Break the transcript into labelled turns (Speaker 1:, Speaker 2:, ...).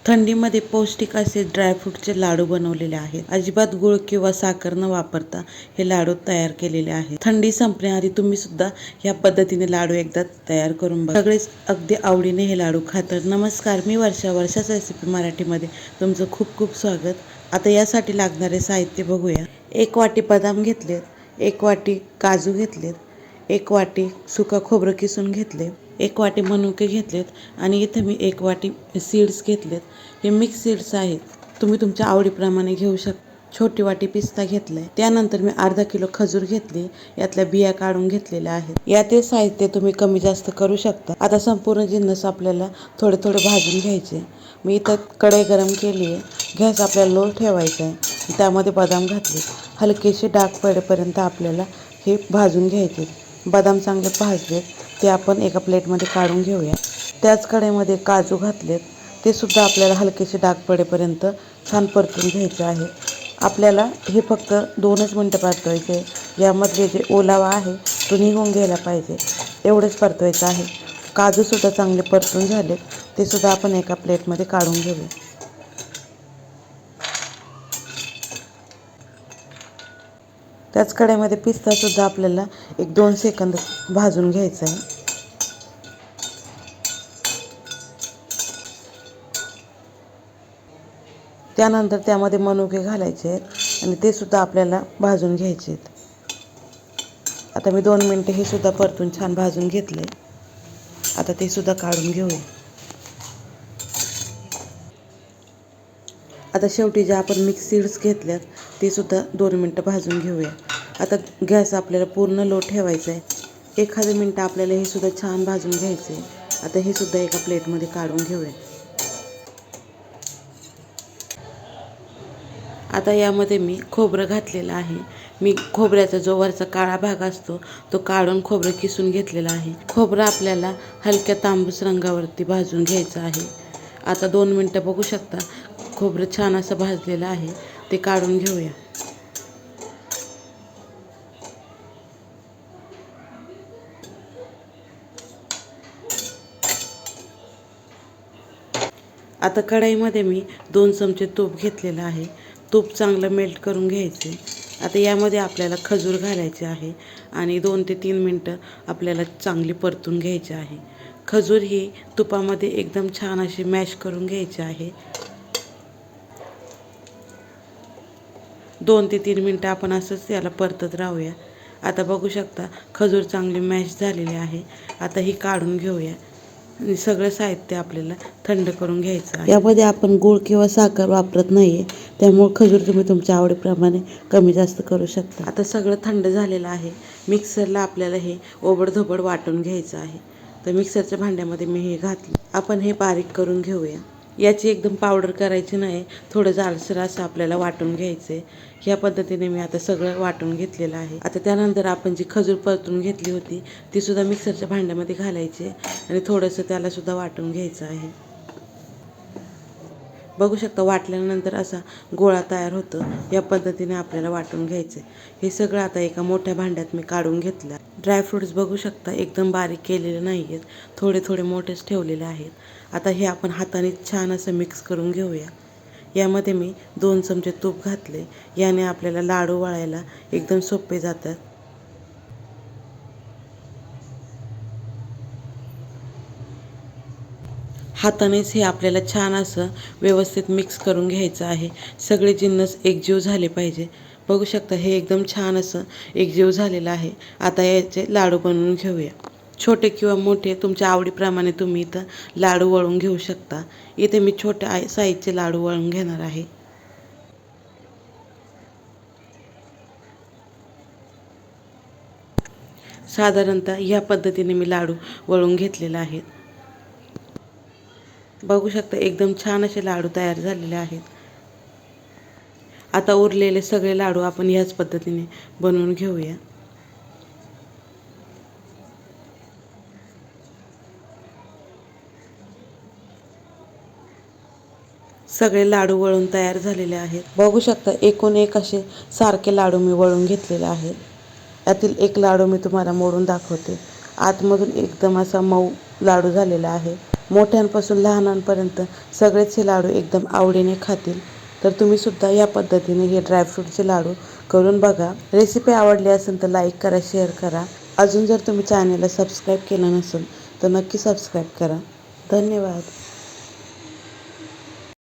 Speaker 1: थंडीमध्ये पौष्टिक असे ड्रायफ्रूटचे लाडू बनवलेले आहेत. अजिबात गुळ किंवा साखर न वापरता हे लाडू तयार केलेले आहेत. थंडी संपण्याआधी तुम्ही सुद्धा या पद्धतीने लाडू एकदा तयार करून बघा. सगळेच अगदी आवडीने हे लाडू खातात. नमस्कार, मी वर्षा's रेसिपी मराठीमध्ये तुमचं खूप खूप स्वागत. आता यासाठी लागणारे साहित्य बघूया. 1 वाटी बदाम घेतलेत, 1 वाटी काजू घेतलेत, 1 वाटी सुका खोबरं किसून घेतले, 1 वाटी मनुके घेतलेत आणि इथे मी 1 वाटी सीड्स घेतलेत. हे मिक्स सीड्स आहेत, तुम्ही तुमच्या आवडीप्रमाणे घेऊ शकता. छोटी वाटी पिस्ता घेतलाय. त्यानंतर मी अर्धा किलो खजूर घेतली, यातल्या बिया काढून घेतलेल्या आहेत. यातील साहित्य तुम्ही कमी जास्त करू शकता. आता संपूर्ण जिन्नस आपल्याला थोडे थोडे भाजून घ्यायचे. मी इथं कढई गरम केली आहे. गॅस आपल्याला लो ठेवायचा आहे. त्यामध्ये बदाम घातले. हलकेसे डाग पडेपर्यंत आपल्याला हे भाजून घ्यायचे. बदाम चांगले भाजलेत, ते आपण एका प्लेटमध्ये काढून घेऊया. त्याच कढईमध्ये काजू घातलेत, ते सुद्धा आपल्याला हलकेसे डाग पडेपर्यंत छान परतून घ्यायचे आहे. आपल्याला हे फक्त 2च मिनटं परतवायचे. यामधले जे ओलावा आहे तो निघून गेला पाहिजे, एवढंच परतवायचं आहे. काजूसुद्धा चांगले परतून झाले, ते सुद्धा आपण एका प्लेटमध्ये काढून घेऊया. त्याच कढईमध्ये पिस्तासुद्धा आपल्याला 1-2 सेकंद भाजून घ्यायचा आहे. त्यानंतर त्यामध्ये मनुके घालायचे आहेत आणि ते सुद्धा आपल्याला भाजून घ्यायचे आहेत. आता मी 2 मिनटं हे सुद्धा परतून छान भाजून घेतले. आता ते सुद्धा काढून घेऊया. आता शेवटी जे आपण मिक्स सीड्स घेतल्यात ते सुद्धा 2 मिनटं भाजून घेऊया. आता गॅस आपल्याला पूर्ण लो ठेवायचा आहे. एखादं मिनटं आपल्याला हे सुद्धा छान भाजून घ्यायचं आहे. आता हे सुद्धा एका प्लेटमध्ये काढून घेऊया. आता यामध्ये मी खोबरं घातलेलं आहे. मी खोबऱ्याचा जो वरचा काळा भाग असतो तो काढून खोबरं किसून घेतलेलं आहे. खोबरं आपल्याला हलक्या तांबूस रंगावरती भाजून घ्यायचं आहे. आता 2 मिनटं बघू शकता खोबरं छान असं भाजलेलं आहे, ते काढून घेऊया. आता कढईमध्ये मी 2 चमचे तूप घेतलेलं आहे. तूप चांगलं मेल्ट करून घ्यायचे. आता यामध्ये आपल्याला खजूर घालायचे आहे आणि 2 ते 3 मिनटं आपल्याला चांगली परतून घ्यायची आहे. खजूर ही तुपामध्ये एकदम छान अशी मॅश करून घ्यायची आहे. 2 ते 3 मिनटं आपण असंच याला परतत राहूया. आता बघू शकता खजूर चांगली मॅश झालेली आहे. आता ही काढून घेऊया आणि सगळं साहित्य आपल्याला थंड करून घ्यायचं आहे. यामध्ये आपण गूळ किंवा साखर वापरत नाही आहे, त्यामुळे खजूर तुम्ही तुमच्या आवडीप्रमाणे कमी जास्त करू शकता. आता सगळं थंड झालेलं आहे. मिक्सरला आपल्याला हे ओबडधोबड वाटून घ्यायचं आहे. तर मिक्सरच्या भांड्यामध्ये मी हे घातले. आपण हे बारीक करून घेऊया. याची एकदम पावडर करायची नाही, थोडं जाडसर असं आपल्याला वाटून घ्यायचं आहे. ह्या पद्धतीने मी आता सगळं वाटून घेतलेलं आहे. आता त्यानंतर आपण जी खजूर परतून घेतली होती ती सुद्धा मिक्सरच्या भांड्यामध्ये घालायची आणि थोडंसं त्याला सुद्धा वाटून घ्यायचं आहे. बघू शकता वाटल्यानंतर असा गोळा तयार होतो. या पद्धतीने आपल्याला वाटून घ्यायचं आहे. हे सगळं आता एका मोठ्या भांड्यात मी काढून घेतलं. ड्रायफ्रूट्स बघू शकता एकदम बारीक केलेले नाही आहेत, थोडे थोडे मोठेच ठेवलेले आहेत. आता हे आपण हाताने छान असं मिक्स करून घेऊया. यामध्ये मी 2 चमचे तूप घातले. याने आपल्याला लाडू वळायला एकदम सोपे जातात. हातानेच हे आपल्याला छान असं व्यवस्थित मिक्स करून घ्यायचं आहे. सगळे जिन्नस एकजीव झाले पाहिजे. बघू शकता हे एकदम छान असं एकजीव झालेलं आहे. आता याचे लाडू बनवून घेऊया. छोटे किंवा मोठे तुमच्या आवडीप्रमाणे तुम्ही इथं लाडू वळून घेऊ शकता. इथे मी छोट्या साईजचे लाडू वळून घेणार आहे. साधारणतः ह्या पद्धतीने मी लाडू वळून घेतलेले आहेत. बघू शकता एकदम छान असे लाडू तयार झालेले आहेत. आता उरलेले सगळे लाडू आपण ह्याच पद्धतीने बनवून घेऊया. सगळे लाडू वळून तयार झालेले आहेत. बघू शकता एकूण एक असे सारखे लाडू मी वळून घेतलेले आहेत. यातील एक लाडू मी तुम्हाला मोडून दाखवते. आतमधून एकदम असा मऊ लाडू झालेला आहे. मोठ्यांपासून लहानांपर्यंत सगळेच हे लाडू एकदम आवडीने खातील. तर तुम्ही सुद्धा या पद्धतीने हे ड्रायफ्रूटचे लाडू करून बघा. रेसिपी आवडली असेल तर लाईक करा, शेअर करा. अजून जर तुम्ही चॅनलला सबस्क्राईब केलं नसेल तर नक्की सबस्क्राईब करा. धन्यवाद.